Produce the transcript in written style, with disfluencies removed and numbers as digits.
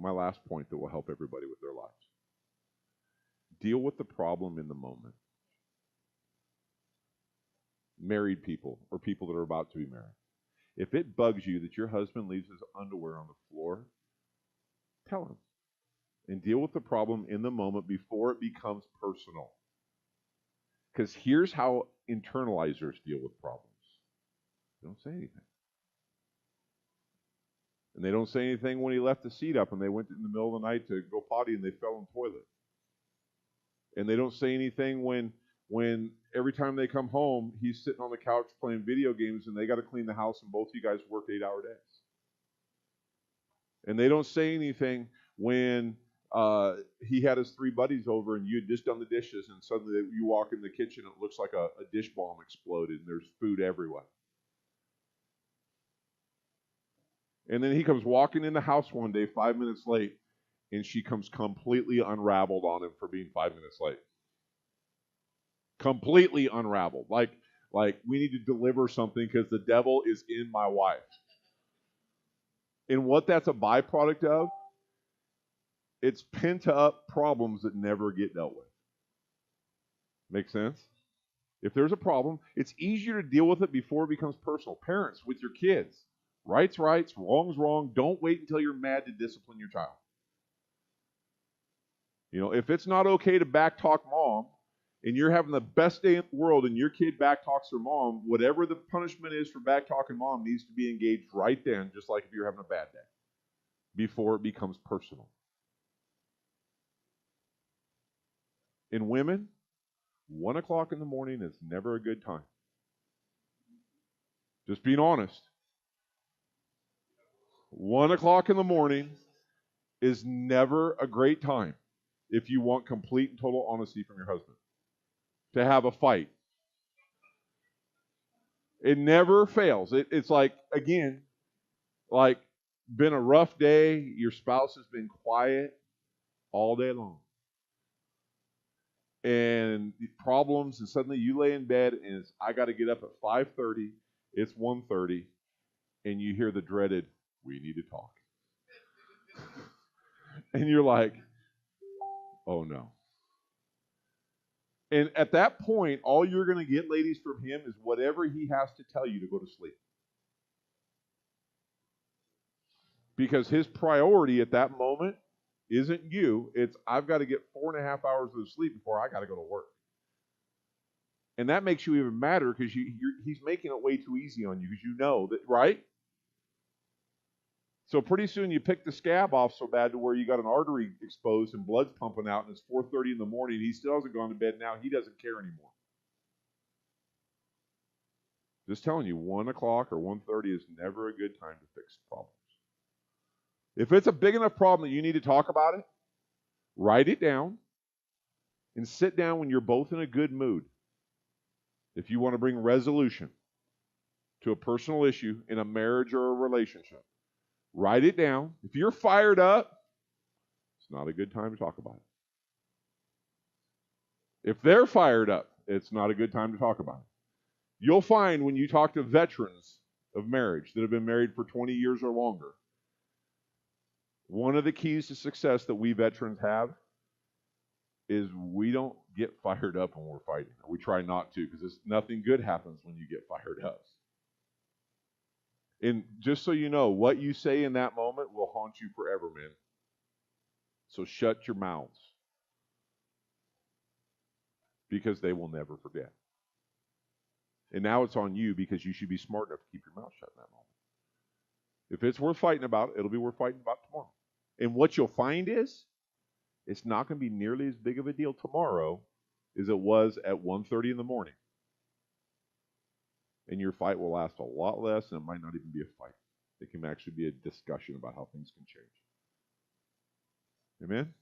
My last point that will help everybody with their lives. Deal with the problem in the moment. Married people or people that are about to be married. If it bugs you that your husband leaves his underwear on the floor, tell him. And deal with the problem in the moment before it becomes personal. Because here's how internalizers deal with problems. They don't say anything. And they don't say anything when he left the seat up and they went in the middle of the night to go potty and they fell in the toilet. And they don't say anything when every time they come home, he's sitting on the couch playing video games and they got to clean the house and both of you guys work 8-hour days. And they don't say anything when he had his 3 buddies over and you had just done the dishes and suddenly you walk in the kitchen and it looks like a dish bomb exploded and there's food everywhere. And then he comes walking in the house one day 5 minutes late and she comes completely unraveled on him for being 5 minutes late. Completely unraveled. Like we need to deliver something because the devil is in my wife. And what that's a byproduct of, it's pent up problems that never get dealt with. Make sense? If there's a problem, it's easier to deal with it before it becomes personal. Parents, with your kids, right's right, wrong's wrong. Don't wait until you're mad to discipline your child. You know, if it's not okay to backtalk mom, and you're having the best day in the world, and your kid backtalks their mom, whatever the punishment is for backtalking mom needs to be engaged right then, just like if you're having a bad day, before it becomes personal. In women, 1 o'clock in the morning is never a good time. Just being honest. 1 o'clock in the morning is never a great time if you want complete and total honesty from your husband. To have a fight. It never fails. It's like, again, like been a rough day, your spouse has been quiet all day long. And problems, and suddenly you lay in bed and it's, I got to get up at 5:30, it's 1:30, and you hear the dreaded, we need to talk. And you're like, oh no. And at that point, all you're going to get, ladies, from him is whatever he has to tell you to go to sleep. Because his priority at that moment isn't you. It's, I've got to get 4.5 hours of sleep before I got to go to work. And that makes you even madder because he's making it way too easy on you because you know that, right? So pretty soon you pick the scab off so bad to where you got an artery exposed and blood's pumping out and it's 4:30 in the morning. He still hasn't gone to bed now. He doesn't care anymore. Just telling you, 1 o'clock or 1:30 is never a good time to fix problems. If it's a big enough problem that you need to talk about it, write it down and sit down when you're both in a good mood. If you want to bring resolution to a personal issue in a marriage or a relationship, write it down. If you're fired up, it's not a good time to talk about it. If they're fired up, it's not a good time to talk about it. You'll find when you talk to veterans of marriage that have been married for 20 years or longer, one of the keys to success that we veterans have is we don't get fired up when we're fighting. We try not to because nothing good happens when you get fired up. And just so you know, what you say in that moment will haunt you forever, man. So shut your mouths. Because they will never forget. And now it's on you because you should be smart enough to keep your mouth shut in that moment. If it's worth fighting about, it'll be worth fighting about tomorrow. And what you'll find is, it's not going to be nearly as big of a deal tomorrow as it was at 1:30 in the morning. And your fight will last a lot less, and it might not even be a fight. It can actually be a discussion about how things can change. Amen?